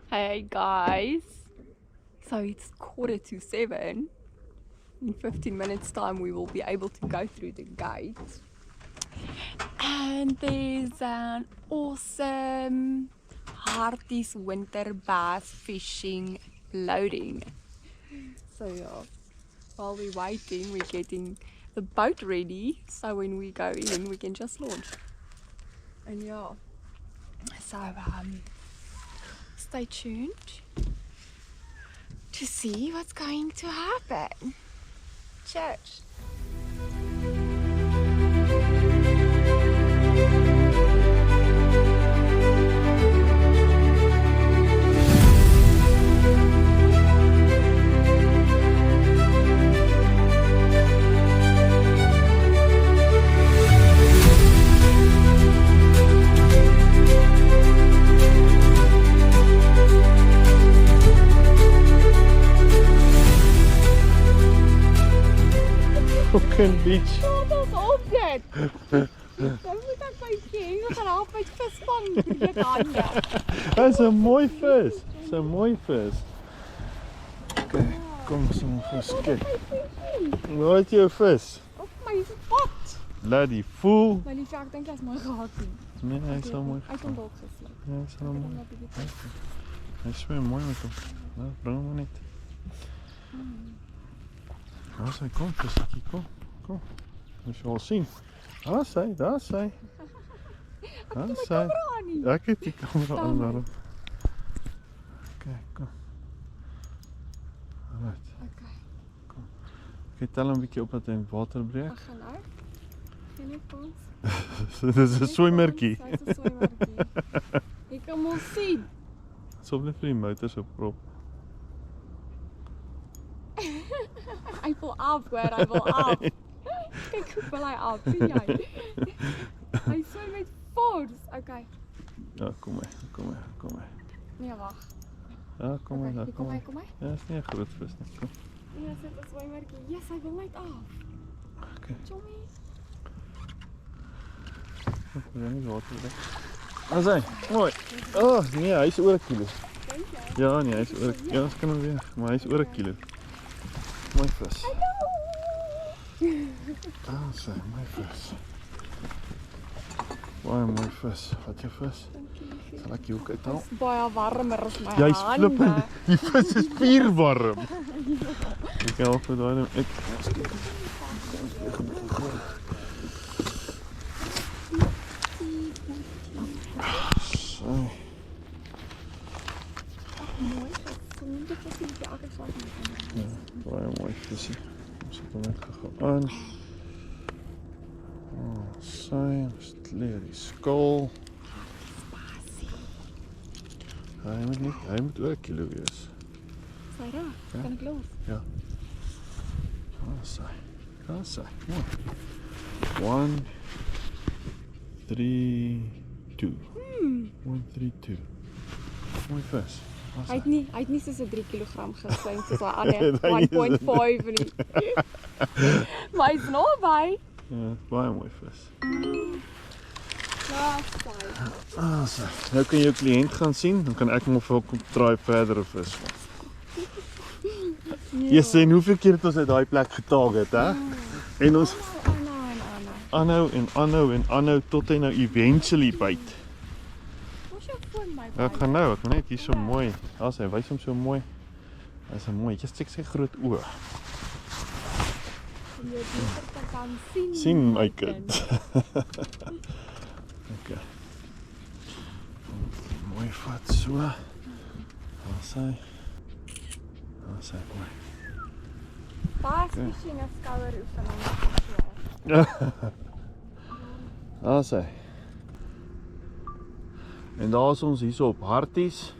Hey guys, so it's 6:45. In 15 minutes time we will be able to go through the gate. And there's an awesome Harties winter bass fishing loading. So yeah, while we're waiting, we're getting the boat ready so when we go in we can just launch. And yeah, so stay tuned to see what's going to happen. Cheers. Fucking beach. Laat ons op dit. Dan moet ek my king gaan help met visvang met hande. Dat is 'n mooi vis. Dis 'n mooi vis. Okay, kom ons moet vis kyk. Waar het jou vis? Op my pot. Laat die voel. Maar liefie, ek dink hy's mooi gehad nie. Nee, hy is al mooi. Hy kom dalk gesluk. Ja, hy is al mooi. Hy swem mooi met hom. Nou, bring hom net. Daar is hy, kom, visjie, kom. Kom. Ons wil sien. Daar is hy, daar is hy. Daar is hy. Ek het die kamera aan daarom. Okay, kom. Alright. Okay. Kom. Ek tel hom 'n bietjie op dat hy in water breek. Ek gaan nou. Geen nie kans. Dis 'n swemmertjie. Dis 'n swemmertjie. Ek kan hom sien. Sop net vir die motors op prop. Hy wil af, hoor, hy wil af. Kyk hoe wil hy af, sien jy? Hy swem met force. Okay. Ja, kom maar, kom maar, kom maar. Nee, wag. Ja, kom maar, Okay, kom maar. kom maar. Ja, is nie 'n groot vis nie. Kom. Nee, dit is 'n swemmertjie. Yes, hy wil net af. Okay. Chommy. Ek wil nie water drink. As hy. Mooi. Oh, nee, hy is oor 'n kilo. Dink jy? Ja, nee, hy is oor. Ja, ons kan hom weer, maar hy is oor 'n kilo. Mooi vis. Ah, sy, mooi vis. Baie mooi vis. Wat jou vis? Dankie. Sal ek jou ook uithaal? Dis baie warmer as my Jy's hande. flippend. Die vis is vuurwarm. Ek kan al vir daai nou ek. So. Mooi gesonde visie wat elke slag moet. Ja, baie mooi visie. Ons het hom net gegaan aan. Ons leer die skol. Hy moet oor 'n kilo wees. Sy daar, Ja. kan ek los? Ja. Daar sy. Mooi. 1 3 2. 1 3 2. Mooi vis. Hy het nie soos 'n 3 kg geswem soos daai ander Nee, 1.5 nie. Maar hy's naby. Ja, baie mooi vis. Ja, sy. So. Nou kan jou kliënt gaan sien, dan kan ek hom of kom draai verdere vis van. Nee, Jy sê hoeveel keer het ons uit daai plek getarget, hè? En ons aanhou tot hy nou eventually byt. Wat jou foon my? Ja, ek gaan nou, ek moet net hier so mooi. As hy wys hom so mooi. Hy's 'n mooi, jy kyk sy groot oë. Jy beter te kan sien. Sien my kind. Okay. Mooi vat so. Daar sy mooi. Baie fishing en skoueroefening. Daar sy. En daar is ons hierso op Harties.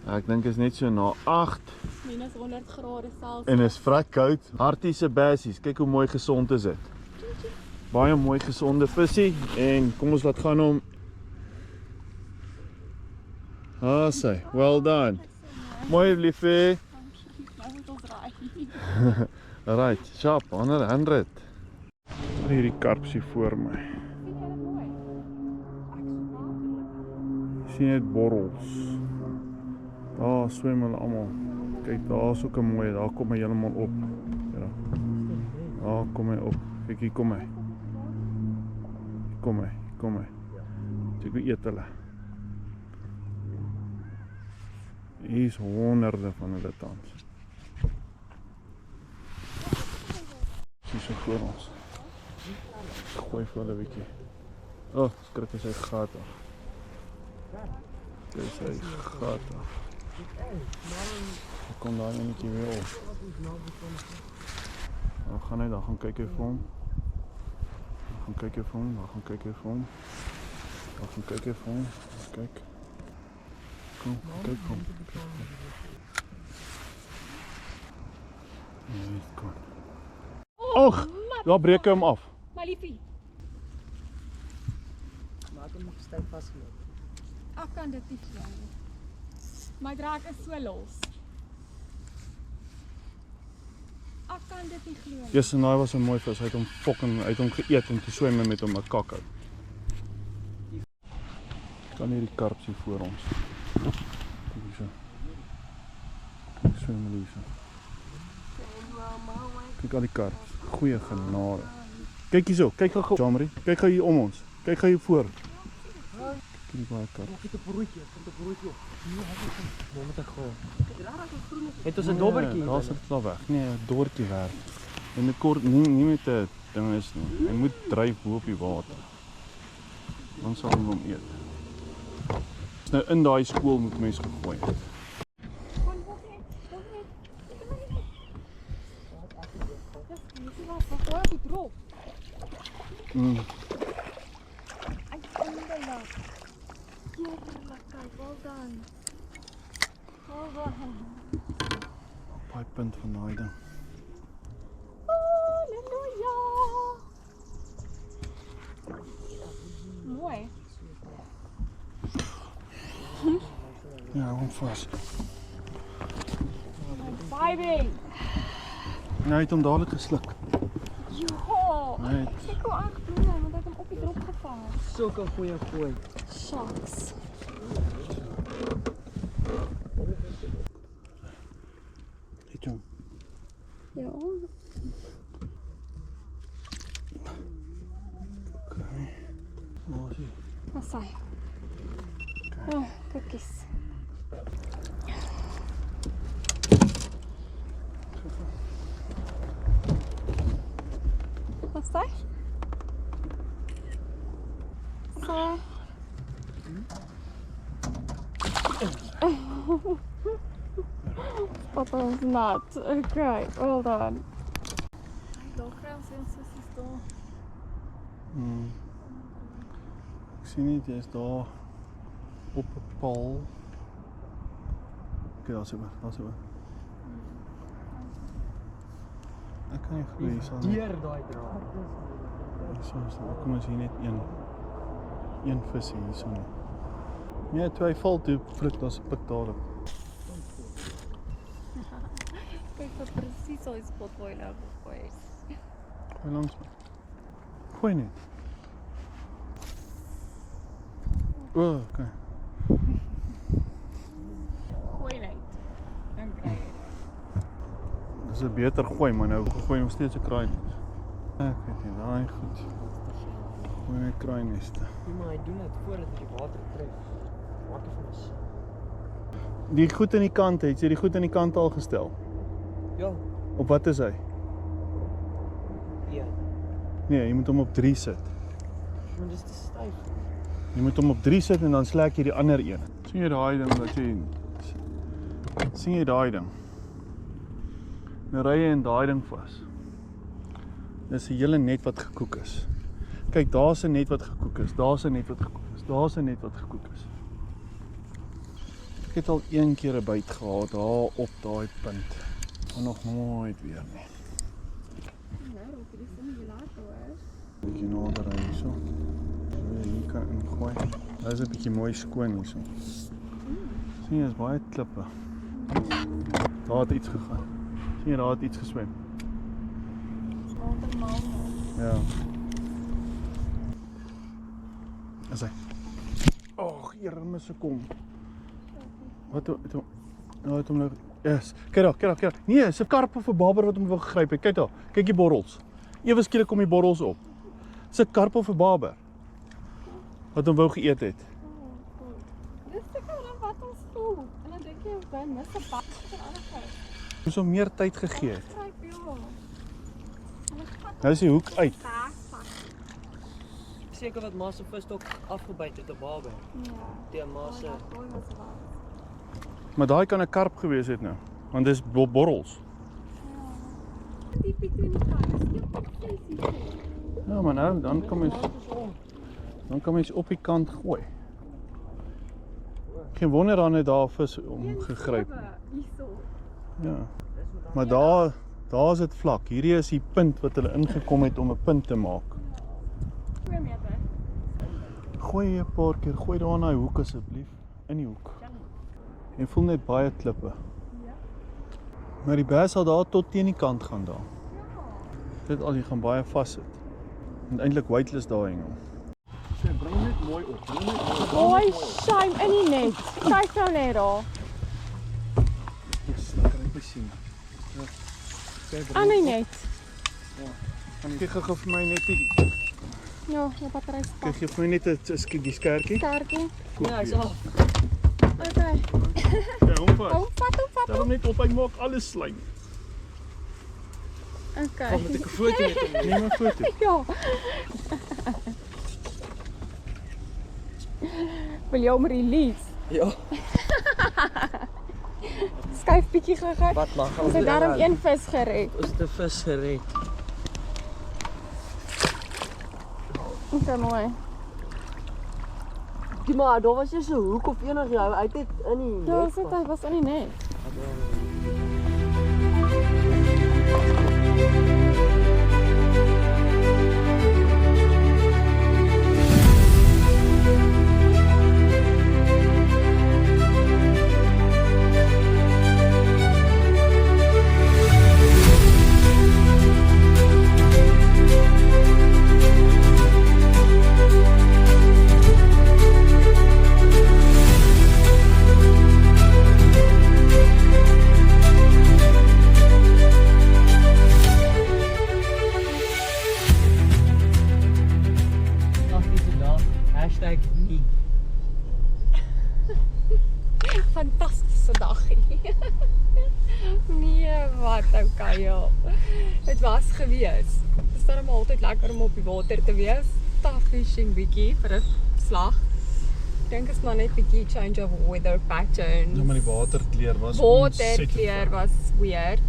Ek dink is net so na 8 Minus 100 grade selfs. en is vrek koud. Harties se bassies, kyk hoe mooi gesond is dit. Baie mooi gesonde visie en kom ons laat gaan hom. Daar sy. Well done. Mooi liefie. Nou moet ons raai. Right, sharp, 100. Hierdie karpsie voor my. Sien jy dit mooi? Ek Sien net borrels. Daar swem hulle almal. Kyk, daar is ook 'n mooi, daar kom hy heeltemal op. Ja. Daar kom hy op. Kyk, hier kom hy. Kom hy. Kyk, hoe eet hulle. Hier is honderde van hulle tans. Hier so voor ons. Gooi vir hulle 'n bietjie. Oh, skrik hy sy gat af. Kyk sy gat af. Ek kom daar netjie weer op. Dan gaan hy, dan gaan kyk hy vir hom. Dan gaan kyk hy vir hom, dan gaan kyk hy vir hom. Dan gaan kyk hy vir hom. Kyk. Kom, kyk vir hom. Nee, kom. Och, daar breek hy hom af. Maar liefie, Maak hom styf vasgeloop. ek kan dit nie glo. My draak is so los. Ek kan dit nie glo. Yes, en daai was 'n mooi vis. Hy het hom geëet en toe swem hy met hom 'n kakkou. Kan hierdie karps hier voor ons. Kyk hierso. Kyk swem hulle hierso. Kyk al die karps. Goeie genade. Kyk hierso, kyk gou, Jamari. Kyk gou hier om ons. Kyk gou hier voor. Kyk die baie karps. Ek het 'n broodjie op. Nee, moet ek gou. Het ons 'n dobbertjie? Daar sit dit al weg. Nee, 'n dorpie werk. En 'n kort nie met 'n ding is nie. Hy moet dryf bo op die water. Dan sal hy hom eet. Dis nou in daai skool moet mens gegooi het. Mm. Op daai punt van daai ding. Halleluja. Mooi. Ja, hou hom vas. Baby. Nee, hy het hom dadelik gesluk. Ja. Nee. Ek wou echt doen, want hy het hom op die drop gevang. Sulke goeie gooi. Shucks. Eet hom. Ja. Okay. Waar is hy? Wat sê? Oh, koekies. Wat sê? So. Papa's nat. Okay, well done. Daar kry ons een sussie daar. Ek sien nie, jy is daar op 'n paal. Okay, daar is hy. Ek kan nie glo hier sal nie. Deur daai draad. So, kom ons hier net een vis hierso nie. Nee, toe hy val toe, vlug daar's 'n pik daarop. Kyk wat presies al die spot waar hy nou gegooi het. Gooi langs my. Gooi net. Okay. Gooi net. Dan kry jy. Dis 'n beter gooi, maar nou gooi nog steeds 'n kraainest. Ek weet nie, daai goed. Gooi net kraaineste. Ja, maar hy doen dit voordat hy die water tref. Water van ons. Die goed aan die kant, het jy die goed aan die kant al gestel? Ja. Op wat is hy? Ja. Nee, jy moet hom op 3 sit. Maar dis te styf. Jy moet hom op 3 sit en dan slek jy die ander een. Sien jy daai ding wat jy sien jy daai ding? Nou ry jy in daai ding vas. Dis 'n hele net wat gekook is. Kyk, daar's 'n net wat gekook is. Daar's 'n net wat gekook is. Daar's 'n net wat gekook is. Ek het al een keer 'n byt gehad daar op daai punt. Maar nog nooit weer nie. Nou, dit is nie laat hoor. Bietjie nader aan hierso. So hier kan ingooi. Dit is 'n bietjie mooi skoon hierso. Sien jy, is baie klippe. Daar het iets gegaan. Sien jy, daar het iets geswem. Watermal. Ja. Is hy? Ag, Here, mis ek kom. Wat Nou het hom nou. Yes. Kyk daar. Nee, dis 'n karp of 'n baber wat hom wou gegryp het. Kyk daar. Kyk die borrels. Ewe skielik kom die borrels op. Dis 'n karp of 'n baber wat hom wou geëet het. Dis seker dan wat ons voel. En dan dink jy dan mis 'n bak van ander vis. Moes hom meer tyd gegee het. Gryp ja. Nou is die hoek uit. Seker wat ma se visstok afgebyt het 'n babe. Ja. Die ma se. Maar daai kan 'n karp gewees het nou, want dis borrels. Die pietie nie kan. Dis nie. Ja, maar nou dan kan mens op die kant gooi. Geen wonder dan het daar vis omgegryp. Hierso. Ja. Maar daar is dit vlak. Hierdie is die punt wat hulle ingekom het om 'n punt te maak. 2 meter. Gooi 'n paar keer, gooi daar in daai hoek asseblief, in die hoek. En voel net baie klippe. Ja. Maar die bass sal daar tot teen die kant gaan daar. Dit al jy gaan baie vassit. En eintlik weightless daar hang. Sê bring net mooi op. Mooi shame in die net. Kyk nou net daar. Yes, dan kan ek sien. Ja. Aan die net. Kyk gou vir my net die. Ja, die battery spak. Kyk gee vir my net 'n die skertjie. Sterkie. Ja, hy's af. Okay. Ja, hom vas. Hom vat. Daarom net op, hy maak alles slijm. Okay. Kom met 'n foto met hom. Neem 'n foto. Ja. Wil jy hom release? Ja. Skuif bietjie gou. Wat mag Ons het daarom een vis gered. Ons het 'n vis gered. Okay, mooi. Die maar daar was jy so hoek of enig jou uit het in die Ja, sit hy was in die net. #nie. Fantastische dagie. Nee, wat okay ja. Het was gewees. Het is daarom altyd lekker om op die water te wees. Tough fishing bietjie vir 'n slag. Ek dink is maar net bietjie change of weather patterns. Ja, maar die waterkleur was Waterkleur was weird.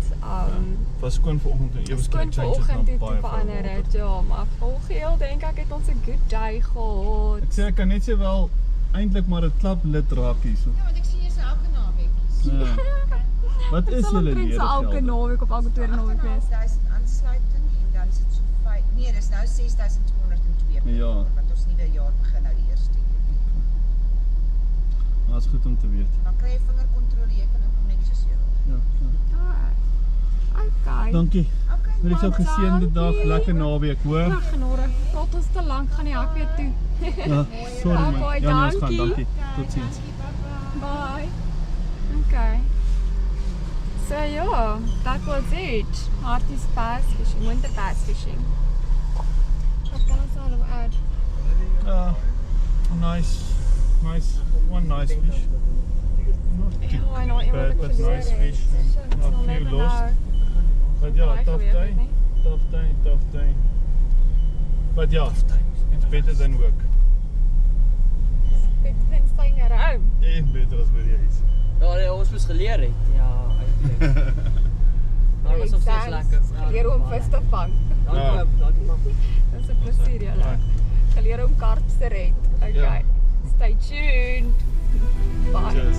Was skoon vanoggend en ewe skielik change het vanoggend na het baie verander het. Ja, maar volgeheel dink ek het ons 'n good day gehad. Ek sê ek kan net sê wel eintlik maar 'n klap lid raak hierso. Ja, want ek sien jy's elke naweek. Ja. Wat is julle Dit lede? sal elke naweek of elke tweede naweek wees. 1000 aansluiting en dan is dit so 5. Nee, dis nou 6202 per Ja. jaar, want ons nuwe jaar begin nou die 1ste Julie. Dat is goed om te weet. Dan kry jy vingerkontrole, jy kan ook net soos jy wil. Ja. Okay. Dankie. Okay, Vir so 'n geseënde dag, dankie. lekker naweek, hoor. Ja, genade. Praat ons te lank gaan die hak weer toe. Ja, sorry man. Baie Ja, nee, ons gaan, dankie. dankie. Totsiens. Bye. Okay. So yeah, that was it. Harties bass fishing, winter bass fishing. Wat kan ons nou nog add? One nice fish. Not too Oh, I know iemand bad, het but verloor nice het. fish and So, a we'll few never lost. know. But yeah, Baie tough geweet day. het nie. Tough day. But yeah, it's better than work. Beter than staying at home. En beter as by die huis. Ja, nee, ons moes geleer het. Ja, eintlik. Maar was nog steeds lekker. Ja, Geleer om baie vis te vang. lekker. Dankie man. Dis 'n plesier julle. Right. Geleer om karps te red. Okay. Ja. Stay tuned. Bye. Cheers.